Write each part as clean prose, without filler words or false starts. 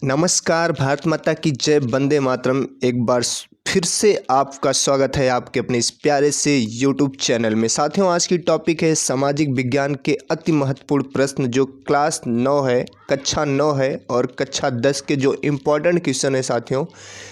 नमस्कार, भारत माता की जय, वंदे मातरम। एक बार फिर से आपका स्वागत है आपके अपने इस प्यारे से यूट्यूब चैनल में। साथियों, आज की टॉपिक है सामाजिक विज्ञान के अति महत्वपूर्ण प्रश्न जो क्लास 9 है, कक्षा 9 है और कक्षा 10 के जो इम्पोर्टेंट क्वेश्चन है साथियों,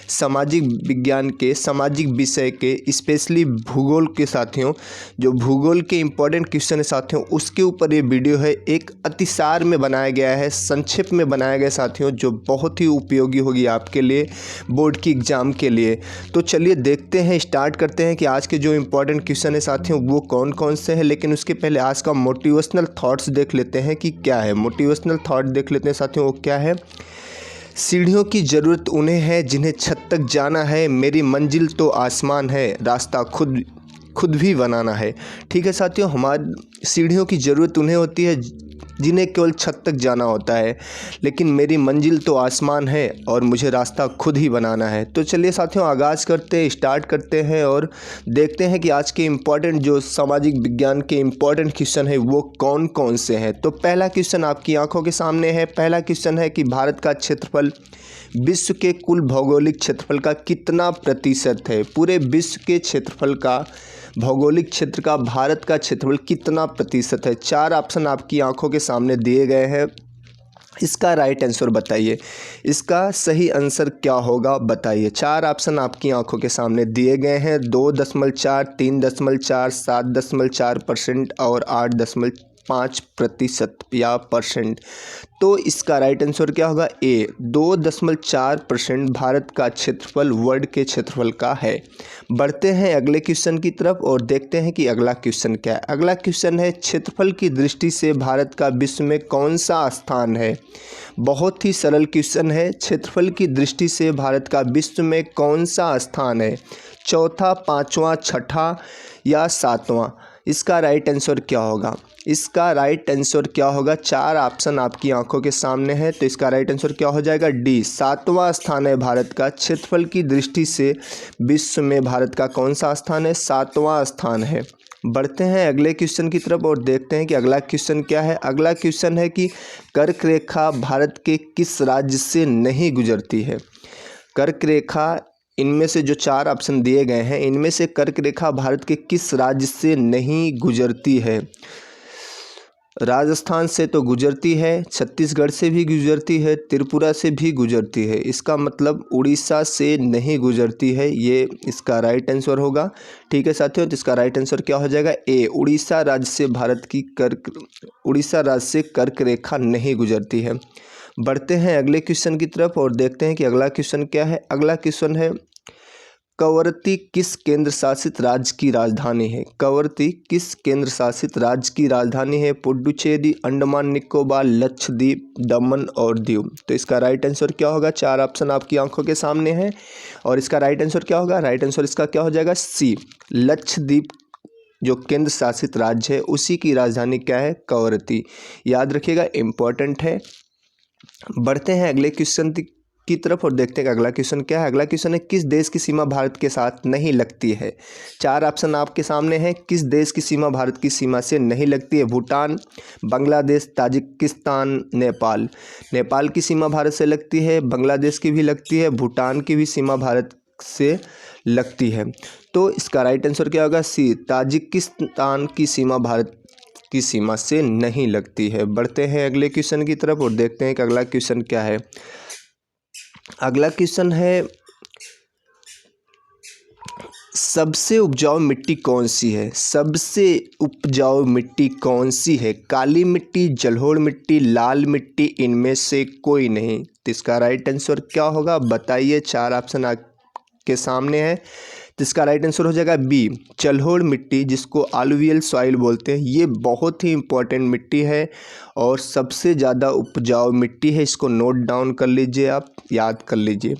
सामाजिक विज्ञान के, सामाजिक विषय के, स्पेशली भूगोल के साथियों, जो भूगोल के इम्पोर्टेंट क्वेश्चन है साथियों, उसके ऊपर ये वीडियो है। एक अतिसार में बनाया गया है, संक्षेप में बनाया गया साथियों, जो बहुत ही उपयोगी होगी आपके लिए बोर्ड की एग्ज़ाम के लिए। तो चलिए देखते हैं, स्टार्ट करते हैं कि आज के जो इम्पोर्टेंट क्वेश्चन है साथियों वो कौन कौन से हैं। लेकिन उसके पहले आज का मोटिवेशनल थॉट्स देख लेते हैं कि क्या है। मोटिवेशनल थॉट देख लेते हैं साथियों, वो क्या है। सीढ़ियों की ज़रूरत उन्हें है जिन्हें छत तक जाना है, मेरी मंजिल तो आसमान है, रास्ता खुद भी बनाना है। ठीक है साथियों, हमारी सीढ़ियों की ज़रूरत उन्हें होती है जिन्हें केवल छत तक जाना होता है, लेकिन मेरी मंजिल तो आसमान है और मुझे रास्ता खुद ही बनाना है। तो चलिए साथियों, आगाज़ करते हैं, स्टार्ट करते हैं और देखते हैं कि आज के इम्पॉर्टेंट जो सामाजिक विज्ञान के इम्पॉर्टेंट क्वेश्चन है वो कौन कौन से हैं। तो पहला क्वेश्चन आपकी आंखों के सामने है। पहला क्वेश्चन है कि भारत का क्षेत्रफल विश्व के कुल भौगोलिक क्षेत्रफल का कितना प्रतिशत है। पूरे विश्व के क्षेत्रफल का, भौगोलिक क्षेत्र का भारत का क्षेत्रफल कितना प्रतिशत है। 4 ऑप्शन आपकी आंखों के सामने दिए गए हैं। इसका राइट आंसर बताइए, इसका सही आंसर क्या होगा बताइए। 4 ऑप्शन आपकी आंखों के सामने दिए गए हैं। 2.4, 3.4, 7.4% और 8.5% या परसेंट। तो इसका राइट आंसर क्या होगा, ए। 2.4% भारत का क्षेत्रफल वर्ल्ड के क्षेत्रफल का है। बढ़ते हैं अगले क्वेश्चन की तरफ और देखते हैं कि अगला क्वेश्चन क्या है। अगला क्वेश्चन है, क्षेत्रफल की दृष्टि से भारत का विश्व में कौन सा स्थान है। बहुत ही सरल क्वेश्चन है। क्षेत्रफल की दृष्टि से भारत का विश्व में कौन सा स्थान है, चौथा, पाँचवा, छठा या सातवां। इसका राइट आंसर क्या होगा, इसका राइट आंसर क्या होगा। 4 ऑप्शन आपकी आंखों के सामने है। तो इसका राइट आंसर क्या हो जाएगा, डी। 7वां स्थान है भारत का। क्षेत्रफल की दृष्टि से विश्व में भारत का कौन सा स्थान है, 7वां स्थान है। बढ़ते हैं अगले क्वेश्चन की तरफ और देखते हैं कि अगला क्वेश्चन क्या है। अगला क्वेश्चन है कि कर्क रेखा भारत के किस राज्य से नहीं गुजरती है। कर्क रेखा, इनमें से जो 4 ऑप्शन दिए गए हैं, इनमें से कर्क रेखा भारत के किस राज्य से नहीं गुजरती है। राजस्थान से तो गुजरती है, छत्तीसगढ़ से भी गुजरती है, त्रिपुरा से भी गुजरती है। इसका मतलब उड़ीसा से नहीं गुजरती है, ये इसका राइट आंसर होगा। ठीक है साथियों, तो इसका राइट आंसर क्या हो जाएगा, ए। उड़ीसा राज्य से उड़ीसा राज्य से कर्क रेखा नहीं गुजरती है। बढ़ते हैं अगले क्वेश्चन की तरफ और देखते हैं कि अगला क्वेश्चन क्या है। अगला क्वेश्चन है, कवरत्ती किस केंद्र शासित राज्य की राजधानी है। कवरत्ती किस केंद्र शासित राज्य की राजधानी है। पुडुचेरी, अंडमान निकोबार, लक्षद्वीप, दमन और दीव। तो इसका राइट आंसर क्या होगा। 4 ऑप्शन आपकी आंखों के सामने हैं और इसका राइट आंसर क्या होगा, राइट आंसर इसका क्या हो जाएगा, सी। लक्षद्वीप जो केंद्र शासित राज्य है उसी की राजधानी क्या है, कवरत्ती। याद रखिएगा, इम्पोर्टेंट है। बढ़ते हैं अगले क्वेश्चन की तरफ और देखते हैं कि अगला क्वेश्चन क्या है। अगला क्वेश्चन है, किस देश की सीमा भारत के साथ नहीं लगती है। 4 ऑप्शन आपके सामने हैं। किस देश की सीमा भारत की सीमा से नहीं लगती है। भूटान, बांग्लादेश, ताजिकिस्तान, नेपाल। नेपाल की सीमा भारत से लगती है, बांग्लादेश की भी लगती है, भूटान की भी सीमा भारत से लगती है। तो इसका राइट आंसर क्या होगा, सी। ताजिकिस्तान की सीमा भारत की सीमा से नहीं लगती है। बढ़ते हैं अगले क्वेश्चन की तरफ और देखते हैं कि अगला क्वेश्चन क्या है। अगला क्वेश्चन है, सबसे उपजाऊ मिट्टी कौन सी है। सबसे उपजाऊ मिट्टी कौन सी है। काली मिट्टी, जलोढ़ मिट्टी, लाल मिट्टी, इनमें से कोई नहीं। तो इसका राइट आंसर क्या होगा बताइए। 4 ऑप्शन आपके सामने है। तो इसका राइट आंसर हो जाएगा बी, जलोढ़ मिट्टी, जिसको आलुवियल सॉइल बोलते हैं। ये बहुत ही इंपॉर्टेंट मिट्टी है और सबसे ज़्यादा उपजाऊ मिट्टी है। इसको नोट डाउन कर लीजिए, आप याद कर लीजिए।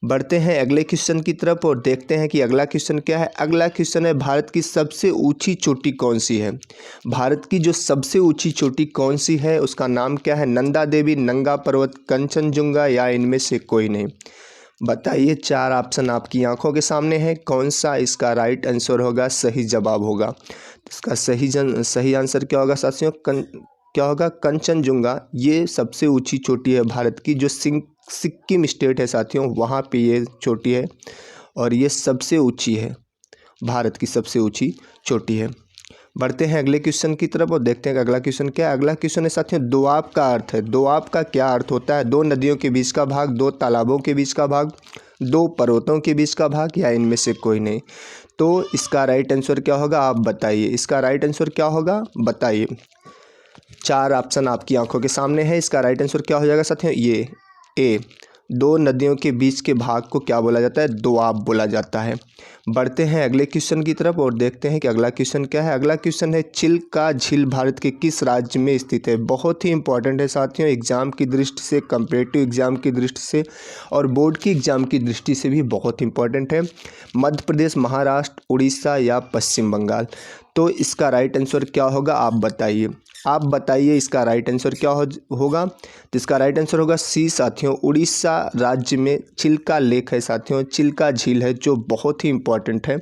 बढ़ते हैं अगले क्वेश्चन की तरफ और देखते हैं कि अगला क्वेश्चन क्या है। अगला क्वेश्चन है, भारत की सबसे ऊंची चोटी कौन सी है। भारत की जो सबसे ऊंची चोटी कौन सी है, उसका नाम क्या है। नंदा देवी, नंगा पर्वत, कंचनजुंगा या इनमें से कोई नहीं। बताइए, 4 ऑप्शन आपकी आंखों के सामने है, कौन सा इसका राइट आंसर होगा, सही जवाब होगा। इसका सही आंसर क्या होगा साथियों, क्या होगा, कंचनजुंगा। ये सबसे ऊंची चोटी है भारत की, जो सिक्किम स्टेट है साथियों, वहाँ पे ये चोटी है और ये सबसे ऊंची है, भारत की सबसे ऊंची चोटी है। बढ़ते हैं अगले क्वेश्चन की तरफ और देखते हैं कि अगला क्वेश्चन क्या है। अगला क्वेश्चन है साथियों, दोआब का अर्थ है। दोआब का क्या अर्थ होता है? दो नदियों के बीच का भाग, दो तालाबों के बीच का भाग, दो पर्वतों के बीच का भाग, या इनमें से कोई नहीं। तो इसका राइट आंसर क्या होगा, आप बताइए। इसका राइट आंसर क्या होगा, बताइए। 4 ऑप्शन आपकी आंखों के सामने है। इसका राइट आंसर क्या हो जाएगा साथियों, ये ए। दो नदियों के बीच के भाग को क्या बोला जाता है, दोआब बोला जाता है। बढ़ते हैं अगले क्वेश्चन की तरफ और देखते हैं कि अगला क्वेश्चन क्या है। अगला क्वेश्चन है, चिल्का झील भारत के किस राज्य में स्थित है? बहुत ही इंपॉर्टेंट है साथियों, एग्जाम की दृष्टि से, कम्पिटिटिव एग्जाम की दृष्टि से और बोर्ड की एग्जाम की दृष्टि से भी बहुत इंपॉर्टेंट है। मध्य प्रदेश, महाराष्ट्र, उड़ीसा या पश्चिम बंगाल? तो इसका राइट आंसर क्या होगा, आप बताइए। आप बताइए इसका राइट आंसर क्या होगा। तो इसका राइट आंसर होगा सी साथियों, उड़ीसा राज्य में चिल्का लेक है साथियों, चिल्का झील है, जो बहुत ही इंपॉर्टेंट है।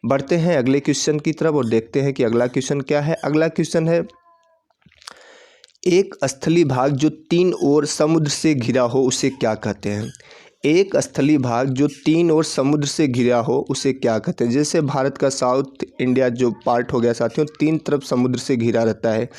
बढ़ते हैं अगले क्वेश्चन की तरफ और देखते हैं कि अगला क्वेश्चन क्या है। अगला क्वेश्चन है, एक स्थलीय भाग जो 3 ओर समुद्र से घिरा हो उसे क्या कहते हैं? एक स्थलीय भाग जो 3 ओर समुद्र से घिरा हो उसे क्या कहते हैं? जैसे भारत का साउथ इंडिया जो पार्ट हो गया साथियों, 3 तरफ समुद्र से घिरा रहता है,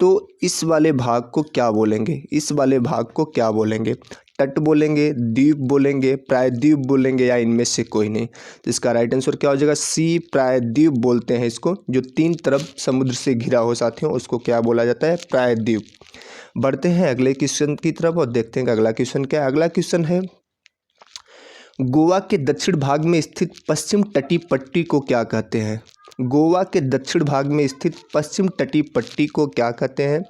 तो इस वाले भाग को क्या बोलेंगे? इस वाले भाग को क्या बोलेंगे? तट बोलेंगे, द्वीप बोलेंगे, प्रायद्वीप बोलेंगे, या इनमें से कोई नहीं? तो इसका राइट आंसर क्या हो जाएगा, सी, प्रायद्वीप बोलते हैं इसको। जो 3 तरफ समुद्र से घिरा हो साथियों, उसको क्या बोला जाता है, प्रायद्वीप। बढ़ते हैं अगले क्वेश्चन की तरफ और देखते हैं कि अगला क्वेश्चन क्या है। अगला क्वेश्चन है, गोवा के दक्षिण भाग में स्थित पश्चिम तटीय पट्टी को क्या कहते हैं? गोवा के दक्षिण भाग में स्थित पश्चिम तटीय पट्टी को क्या कहते हैं?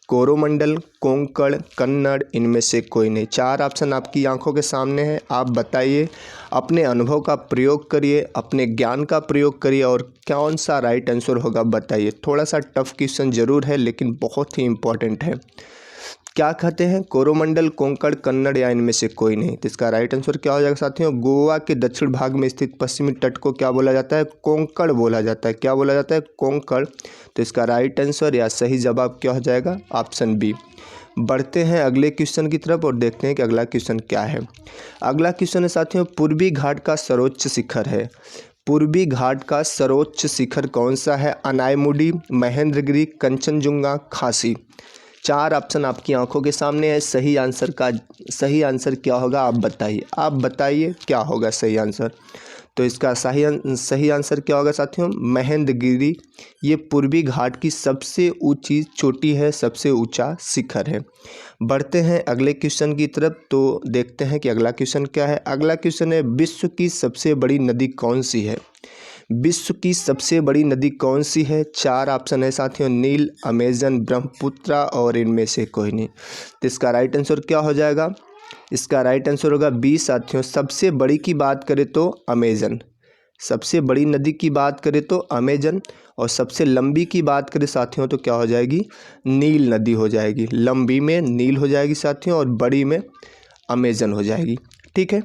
कोरोमंडल, कोंकण, कन्नड़, इनमें से कोई नहीं। 4 ऑप्शन आपकी आंखों के सामने है, आप बताइए। अपने अनुभव का प्रयोग करिए, अपने ज्ञान का प्रयोग करिए और कौन सा राइट आंसर होगा बताइए। थोड़ा सा टफ क्वेश्चन जरूर है लेकिन बहुत ही इंपॉर्टेंट है। क्या कहते हैं, कोरोमंडल, कोंकण, कन्नड़, या इनमें से कोई नहीं? तो इसका राइट आंसर क्या हो जाएगा साथियों, गोवा के दक्षिण भाग में स्थित पश्चिमी तट को क्या बोला जाता है, कोंकण बोला जाता है। क्या बोला जाता है, कोंकण। तो इसका राइट आंसर या सही जवाब क्या हो जाएगा, ऑप्शन बी। बढ़ते हैं अगले क्वेश्चन की तरफ और देखते हैं कि अगला क्वेश्चन क्या है। अगला क्वेश्चन है साथियों, पूर्वी घाट का सर्वोच्च शिखर है। पूर्वी घाट का सर्वोच्च शिखर कौन सा है? अनायमुडी, महेंद्रगिरी, कंचनजुंगा, खासी। 4 ऑप्शन आपकी आंखों के सामने है। सही आंसर क्या होगा, आप बताइए। आप बताइए क्या होगा सही आंसर। तो इसका सही आंसर क्या होगा साथियों, महेंद्रगिरी। ये पूर्वी घाट की सबसे ऊंची चोटी है, सबसे ऊंचा शिखर है। बढ़ते हैं अगले क्वेश्चन की तरफ तो देखते हैं कि अगला क्वेश्चन क्या है। अगला क्वेश्चन है, विश्व की सबसे बड़ी नदी कौन सी है? विश्व की सबसे बड़ी नदी कौन सी है? 4 ऑप्शन है साथियों, नील, अमेजन, ब्रह्मपुत्र और इनमें से कोई नहीं। तो इसका राइट आंसर क्या हो जाएगा, इसका राइट आंसर होगा बी साथियों। सबसे बड़ी की बात करें तो अमेजन, सबसे बड़ी नदी की बात करें तो अमेजन, और सबसे लंबी की बात करें साथियों तो क्या हो जाएगी, नील नदी हो जाएगी। लंबी में नील हो जाएगी साथियों और बड़ी में अमेजन हो जाएगी। ठीक है,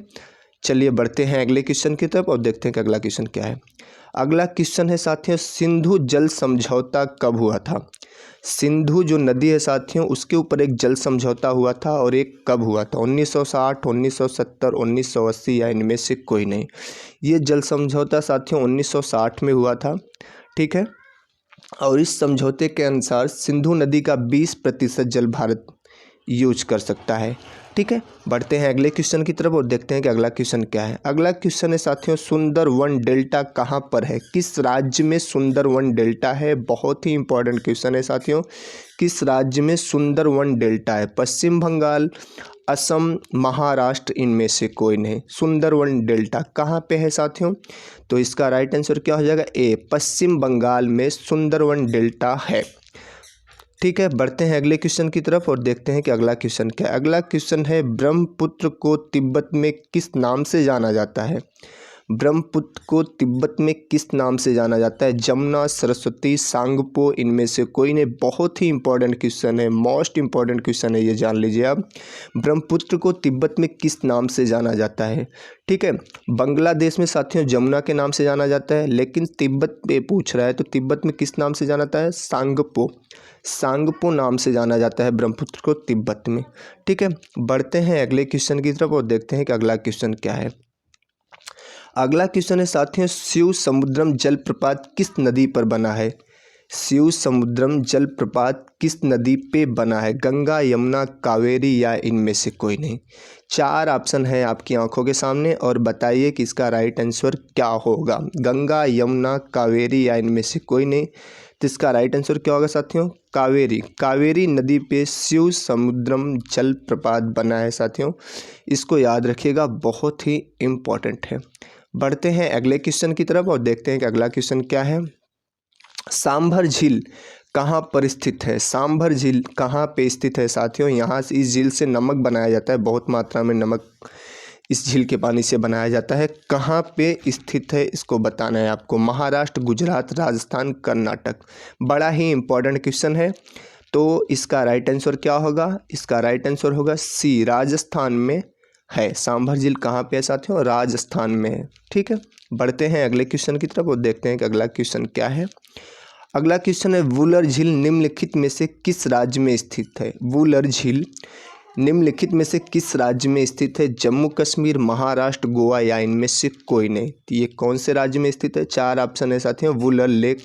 चलिए बढ़ते हैं अगले क्वेश्चन की तरफ और देखते हैं कि अगला क्वेश्चन क्या है। अगला क्वेश्चन है साथियों, सिंधु जल समझौता कब हुआ था? सिंधु जो नदी है साथियों, उसके ऊपर एक जल समझौता हुआ था और एक कब हुआ था? 1960, 1970, 1980, या इनमें से कोई नहीं। ये जल समझौता साथियों 1960 में हुआ था। ठीक है, और इस समझौते के अनुसार सिंधु नदी का 20% जल भारत यूज कर सकता है। ठीक है, बढ़ते हैं अगले क्वेश्चन की तरफ और देखते हैं कि अगला क्वेश्चन क्या है। अगला क्वेश्चन है साथियों, सुंदरवन डेल्टा कहाँ पर है? किस राज्य में सुंदरवन डेल्टा है? बहुत ही इंपॉर्टेंट क्वेश्चन है साथियों, किस राज्य में सुंदरवन डेल्टा है? पश्चिम बंगाल, असम, महाराष्ट्र, इनमें से कोई नहीं। सुंदरवन डेल्टा कहाँ पे है साथियों? तो इसका राइट आंसर क्या हो जाएगा, ए, पश्चिम बंगाल में सुंदरवन डेल्टा है। ठीक है, बढ़ते हैं अगले क्वेश्चन की तरफ और देखते हैं कि अगला क्वेश्चन क्या है। अगला क्वेश्चन है, ब्रह्मपुत्र को तिब्बत में किस नाम से जाना जाता है? ब्रह्मपुत्र को तिब्बत में किस नाम से जाना जाता है? जमुना, सरस्वती, सांगपो, इनमें से कोई नहीं। बहुत ही इंपॉर्टेंट क्वेश्चन है, मोस्ट इंपॉर्टेंट क्वेश्चन है, ये जान लीजिए आप। ब्रह्मपुत्र को तिब्बत में किस नाम से जाना जाता है? ठीक है, बांग्लादेश में साथियों जमुना के नाम से जाना जाता है, लेकिन तिब्बत पे पूछ रहा है तो तिब्बत में किस नाम से जाना जाता है? सांगपो, सांगपो नाम से जाना जाता है ब्रह्मपुत्र को तिब्बत में। ठीक है, बढ़ते हैं अगले क्वेश्चन की तरफ और देखते हैं कि अगला क्वेश्चन क्या है। अगला क्वेश्चन है साथियों, शिव समुद्रम जलप्रपात किस नदी पर बना है? शिव समुद्रम जलप्रपात किस नदी पे बना है? गंगा, यमुना, कावेरी या इनमें से कोई नहीं। 4 ऑप्शन है आपकी आंखों के सामने और बताइए कि इसका राइट आंसर क्या होगा। गंगा, यमुना, कावेरी या इनमें से कोई नहीं। तो इसका राइट आंसर क्या होगा साथियों? कावेरी। कावेरी नदी पे शिव समुद्रम जलप्रपात बना है साथियों, इसको याद रखिएगा, बहुत ही इम्पोर्टेंट है। बढ़ते हैं अगले क्वेश्चन की तरफ और देखते हैं कि अगला क्वेश्चन क्या है। सांभर झील कहाँ पर स्थित है? सांभर झील कहाँ पे स्थित है साथियों? यहाँ से इस झील से नमक बनाया जाता है, बहुत मात्रा में नमक इस झील के पानी से बनाया जाता है। कहाँ पे स्थित है इसको बताना है आपको। महाराष्ट्र, गुजरात, राजस्थान, कर्नाटक। बड़ा ही इंपॉर्टेंट क्वेश्चन है। तो इसका राइट आंसर क्या होगा? इसका राइट आंसर होगा सी, राजस्थान में है। सांभर झील कहाँ पे है साथियों? राजस्थान में है। ठीक है, बढ़ते हैं अगले क्वेश्चन की तरफ और देखते हैं कि अगला क्वेश्चन क्या है। अगला क्वेश्चन है, वुलर झील निम्नलिखित में से किस राज्य में स्थित है? वुलर झील निम्नलिखित में से किस राज्य में स्थित है? जम्मू कश्मीर, महाराष्ट्र, गोवा या इनमें से कोई नहीं। तो ये कौन से राज्य में स्थित है? 4 ऑप्शन है साथियों। वुलर लेक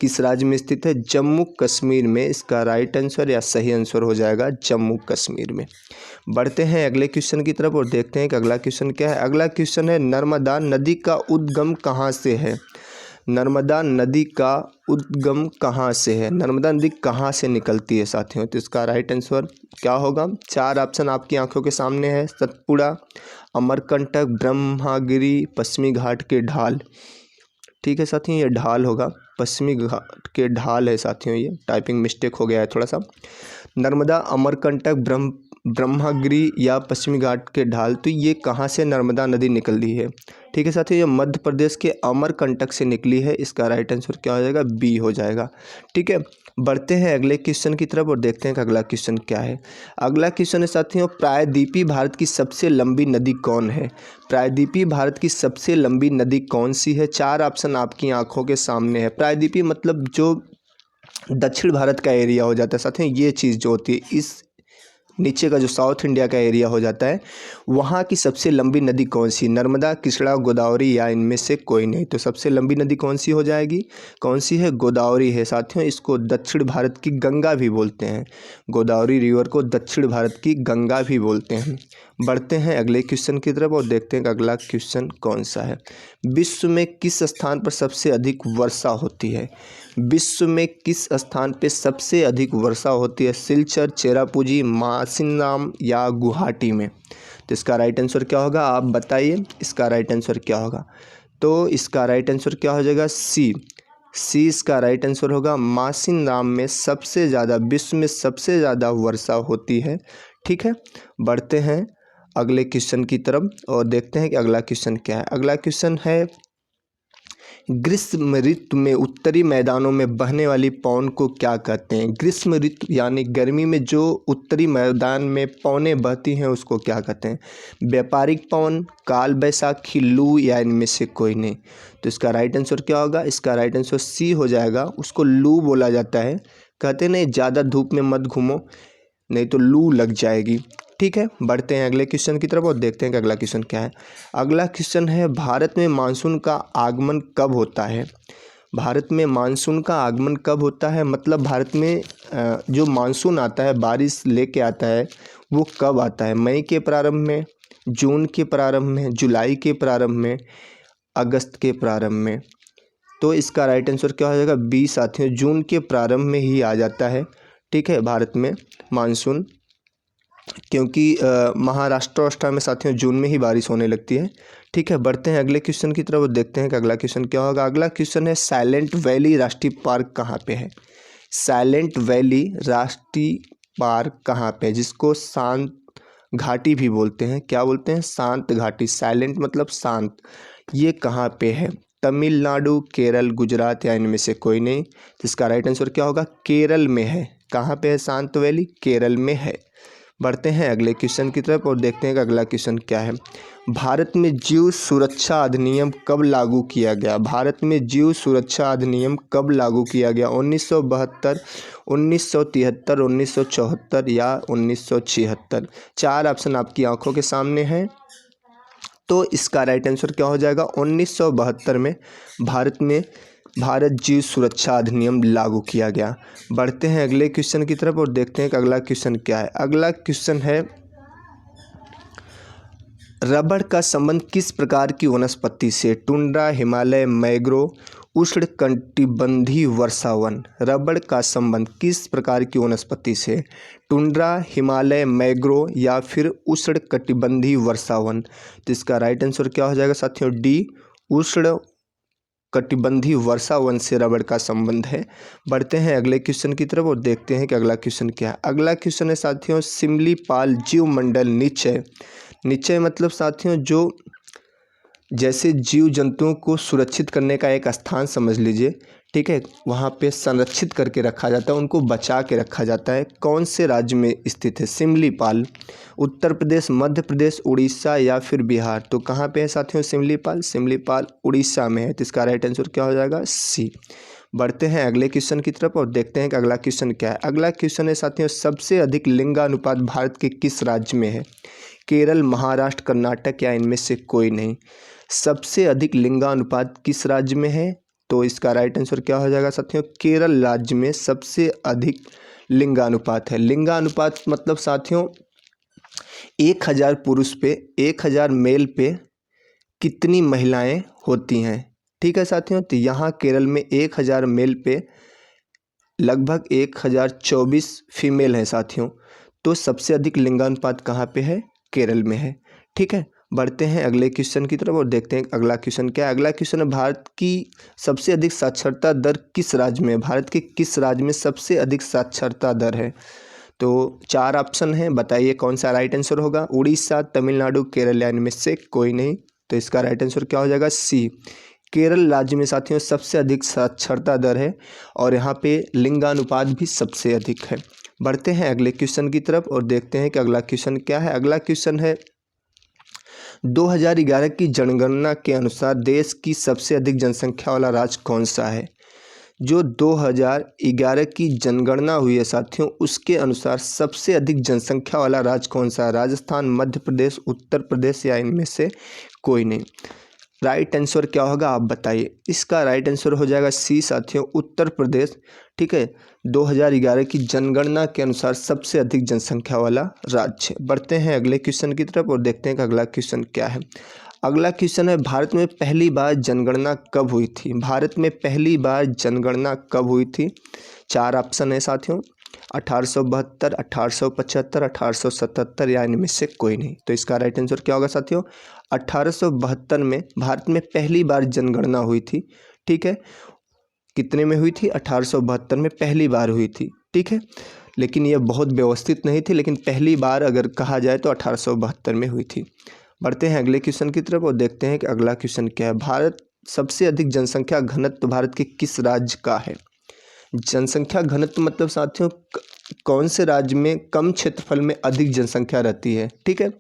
किस राज्य में स्थित है? जम्मू कश्मीर में। इसका राइट आंसर या सही आंसर हो जाएगा जम्मू कश्मीर में। बढ़ते हैं अगले क्वेश्चन की तरफ और देखते हैं कि अगला क्वेश्चन क्या है। अगला क्वेश्चन है, नर्मदा नदी का उद्गम कहाँ से है? नर्मदा नदी का उद्गम कहाँ से है? नर्मदा नदी कहाँ से निकलती है साथियों? तो इसका राइट आंसर क्या होगा? 4 ऑप्शन आपकी आंखों के सामने है। सतपुड़ा, अमरकंटक, ब्रह्मगिरी, पश्चिमी घाट के ढाल। ठीक है साथियों, ये ढाल होगा, पश्चिमी घाट के ढाल है साथियों, ये टाइपिंग मिस्टेक हो गया है थोड़ा सा। नर्मदा, अमरकंटक, ब्रह्मगिरी या पश्चिमी घाट के ढाल। तो ये कहाँ से नर्मदा नदी निकली है? ठीक है साथियों, ये मध्य प्रदेश के अमरकंटक से निकली है। इसका राइट आंसर क्या हो जाएगा? बी हो जाएगा। ठीक है, बढ़ते हैं अगले क्वेश्चन की तरफ और देखते हैं कि अगला क्वेश्चन क्या है। अगला क्वेश्चन है साथियों, प्रायद्वीपीय भारत की सबसे लंबी नदी कौन है? प्रायद्वीपीय भारत की सबसे लंबी नदी कौन सी है? 4 ऑप्शन आपकी आंखों के सामने है। प्रायद्वीपीय मतलब जो दक्षिण भारत का एरिया हो जाता है साथियों, ये चीज़ जो होती है, इस नीचे का जो साउथ इंडिया का एरिया हो जाता है, वहाँ की सबसे लंबी नदी कौन सी? नर्मदा, कृष्णा, गोदावरी या इनमें से कोई नहीं। तो सबसे लंबी नदी कौन सी हो जाएगी? कौन सी है? गोदावरी है साथियों। इसको दक्षिण भारत की गंगा भी बोलते हैं। गोदावरी रिवर को दक्षिण भारत की गंगा भी बोलते हैं। बढ़ते हैं अगले क्वेश्चन की तरफ और देखते हैं कि अगला क्वेश्चन कौन सा है। विश्व में किस स्थान पर सबसे अधिक वर्षा होती है? विश्व में किस स्थान पे सबसे अधिक वर्षा होती है? सिलचर, चेरापूंजी, मासिनराम या गुवाहाटी में। तो इसका राइट आंसर क्या होगा? आप बताइए, इसका राइट आंसर क्या होगा? तो इसका राइट आंसर क्या हो जाएगा? सी, सी इसका राइट आंसर होगा। मासिनराम में सबसे ज़्यादा, विश्व में सबसे ज़्यादा वर्षा होती है। ठीक है, बढ़ते हैं अगले क्वेश्चन की तरफ और देखते हैं कि अगला क्वेश्चन क्या है। अगला क्वेश्चन है, ग्रीष्म ऋतु में उत्तरी मैदानों में बहने वाली पवन को क्या कहते हैं? ग्रीष्म ऋतु यानी गर्मी में जो उत्तरी मैदान में पवनें बहती हैं उसको क्या कहते हैं? व्यापारिक पवन, काल बैसाखी, लू या इनमें से कोई नहीं। तो इसका राइट आंसर क्या होगा? इसका राइट आंसर सी हो जाएगा। उसको लू बोला जाता है। कहते नहीं, ज़्यादा धूप में मत घूमो नहीं तो लू लग जाएगी। ठीक है, बढ़ते हैं अगले क्वेश्चन की तरफ और देखते हैं कि अगला क्वेश्चन क्या है। अगला क्वेश्चन है, भारत में मानसून का आगमन कब होता है? भारत में मानसून का आगमन कब होता है? मतलब भारत में जो मानसून आता है, बारिश लेके आता है, वो कब आता है? मई के प्रारंभ में, जून के प्रारंभ में, जुलाई के प्रारंभ में, अगस्त के प्रारंभ में। तो इसका राइट आंसर क्या हो जाएगा? बी साथियों, जून के प्रारंभ में ही आ जाता है। ठीक है, भारत में मानसून, क्योंकि महाराष्ट्र में साथियों जून में ही बारिश होने लगती है। ठीक है, बढ़ते हैं अगले क्वेश्चन की तरफ और देखते हैं कि अगला क्वेश्चन क्या होगा। अगला क्वेश्चन है, साइलेंट वैली राष्ट्रीय पार्क कहाँ पे है? साइलेंट वैली राष्ट्रीय पार्क कहाँ पे है, जिसको शांत घाटी भी बोलते हैं? क्या बोलते हैं? शांत घाटी। साइलेंट मतलब शांत, ये कहाँ पे है? तमिलनाडु, केरल, गुजरात या इनमें से कोई नहीं। तो इसका राइट आंसर क्या होगा? केरल में है। कहाँ पे है शांत वैली? केरल में है। बढ़ते हैं अगले क्वेश्चन की तरफ और देखते हैं कि अगला क्वेश्चन क्या है। भारत में जीव सुरक्षा अधिनियम कब लागू किया गया? भारत में जीव सुरक्षा अधिनियम कब लागू किया गया? 1972, 1973, 1974 या 1976? चार ऑप्शन आपकी आंखों के सामने हैं। तो इसका राइट आंसर क्या हो जाएगा? 1972 में भारत जीव सुरक्षा अधिनियम लागू किया गया। बढ़ते हैं अगले क्वेश्चन की तरफ और देखते हैं कि अगला क्वेश्चन क्या है। अगला क्वेश्चन है, रबड़ का संबंध किस प्रकार की वनस्पति से? टुंड्रा, हिमालय, मैंग्रोव, उष्णकटिबंधीय वर्षावन। रबड़ का संबंध किस प्रकार की वनस्पति से? टुंड्रा, हिमालय, मैंग्रोव या फिर उष्णकटिबंधीय वर्षावन? तो इसका राइट आंसर क्या हो जाएगा साथियों? डी, उष्णकटिबंधीय वर्षावन से रबड़ का संबंध है। बढ़ते हैं अगले क्वेश्चन की तरफ और देखते हैं कि अगला क्वेश्चन क्या है। अगला क्वेश्चन है साथियों, सिमलीपाल जीव मंडल निश्चय। निश्चय मतलब साथियों जो जैसे जीव जंतुओं को सुरक्षित करने का एक स्थान समझ लीजिए, ठीक है, वहाँ पे संरक्षित करके रखा जाता है, उनको बचा के रखा जाता है। कौन से राज्य में स्थित है सिमलीपाल? उत्तर प्रदेश, मध्य प्रदेश, उड़ीसा या फिर बिहार? तो कहाँ पे है साथियों सिमलीपाल? सिमलीपाल उड़ीसा में है। तो इसका राइट आंसर क्या हो जाएगा? सी। बढ़ते हैं अगले क्वेश्चन की तरफ और देखते हैं कि अगला क्वेश्चन क्या है। अगला क्वेश्चन है साथियों, सबसे अधिक लिंगानुपात भारत के किस राज्य में है? केरल, महाराष्ट्र, कर्नाटक या इनमें से कोई नहीं? सबसे अधिक लिंगानुपात किस राज्य में है? तो इसका राइट आंसर क्या हो जाएगा साथियों? केरल राज्य में सबसे अधिक लिंगानुपात है। लिंगानुपात मतलब साथियों 1000 पुरुष पे 1000 मेल पे कितनी महिलाएं होती हैं, ठीक है साथियों। तो यहाँ केरल में 1000 मेल पे लगभग 1024 फीमेल है साथियों। तो सबसे अधिक लिंगानुपात कहाँ पे है? केरल में है, ठीक है। बढ़ते हैं अगले क्वेश्चन की तरफ और देखते हैं अगला क्वेश्चन क्या है। अगला क्वेश्चन है, भारत की सबसे अधिक साक्षरता दर किस राज्य में है? भारत के किस राज्य में सबसे अधिक साक्षरता दर है? तो चार ऑप्शन हैं, बताइए कौन सा राइट आंसर होगा? उड़ीसा, तमिलनाडु, केरल या इनमें से कोई नहीं? तो इसका राइट आंसर क्या हो जाएगा? सी, केरल राज्य में साथियों सबसे अधिक साक्षरता दर है और यहाँ पे लिंगानुपात भी सबसे अधिक है। बढ़ते हैं अगले क्वेश्चन की तरफ और देखते हैं कि अगला क्वेश्चन क्या है। अगला क्वेश्चन है, 2011 की जनगणना के अनुसार देश की सबसे अधिक जनसंख्या वाला राज्य कौन सा है? जो 2011 की जनगणना हुई है साथियों, उसके अनुसार सबसे अधिक जनसंख्या वाला राज्य कौन सा है? राजस्थान, मध्य प्रदेश, उत्तर प्रदेश या इनमें से कोई नहीं? राइट आंसर क्या होगा आप बताइए? इसका राइट आंसर हो जाएगा सी साथियों, उत्तर प्रदेश, ठीक है। 2011 की जनगणना के अनुसार सबसे अधिक जनसंख्या वाला राज्य। बढ़ते हैं अगले क्वेश्चन की तरफ और देखते हैं कि अगला क्वेश्चन क्या है। अगला क्वेश्चन है, भारत में पहली बार जनगणना कब हुई थी? भारत में पहली बार जनगणना कब हुई थी? चार ऑप्शन है साथियों, 1872, 1875, 1877 या इनमें से कोई नहीं? तो इसका राइट आंसर क्या होगा साथियों? 1872 में भारत में पहली बार जनगणना हुई थी, ठीक है। कितने में हुई थी? 1872 में पहली बार हुई थी, ठीक है। लेकिन यह बहुत व्यवस्थित नहीं थी, लेकिन पहली बार अगर कहा जाए तो 1872 में हुई थी। बढ़ते हैं अगले क्वेश्चन की तरफ और देखते हैं कि अगला क्वेश्चन क्या है। भारत सबसे अधिक जनसंख्या घनत्व भारत के किस राज्य का है? जनसंख्या घनत्व मतलब साथियों कौन से राज्य में कम क्षेत्रफल में अधिक जनसंख्या रहती है, ठीक है।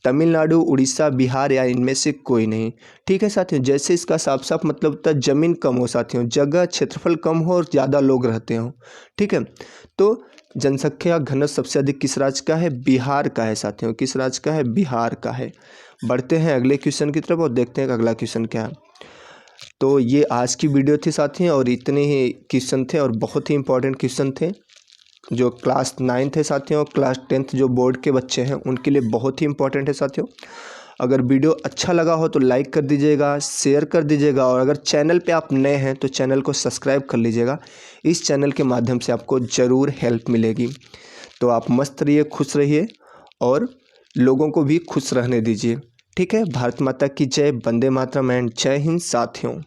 तमिलनाडु, उड़ीसा, बिहार या इनमें से कोई नहीं? ठीक है साथियों, जैसे इसका साफ साफ मतलब होता है ज़मीन कम हो साथियों, जगह क्षेत्रफल कम हो और ज़्यादा लोग रहते हों, ठीक है। तो जनसंख्या घनत्व सबसे अधिक किस राज्य का है? बिहार का है साथियों। किस राज्य का है? बिहार का है। बढ़ते हैं अगले क्वेश्चन की तरफ और देखते हैं अगला क्वेश्चन क्या है। तो ये आज की वीडियो थी साथियों और इतने ही क्वेश्चन थे और बहुत ही इंपॉर्टेंट क्वेश्चन थे जो क्लास 9 थे साथियों, क्लास 10th जो बोर्ड के बच्चे हैं उनके लिए बहुत ही इंपॉर्टेंट है साथियों। अगर वीडियो अच्छा लगा हो तो लाइक कर दीजिएगा, शेयर कर दीजिएगा और अगर चैनल पे आप नए हैं तो चैनल को सब्सक्राइब कर लीजिएगा। इस चैनल के माध्यम से आपको ज़रूर हेल्प मिलेगी। तो आप मस्त रहिए, खुश रहिए और लोगों को भी खुश रहने दीजिए, ठीक है। भारत माता की जय, वंदे मातरम एंड जय हिंद साथियों।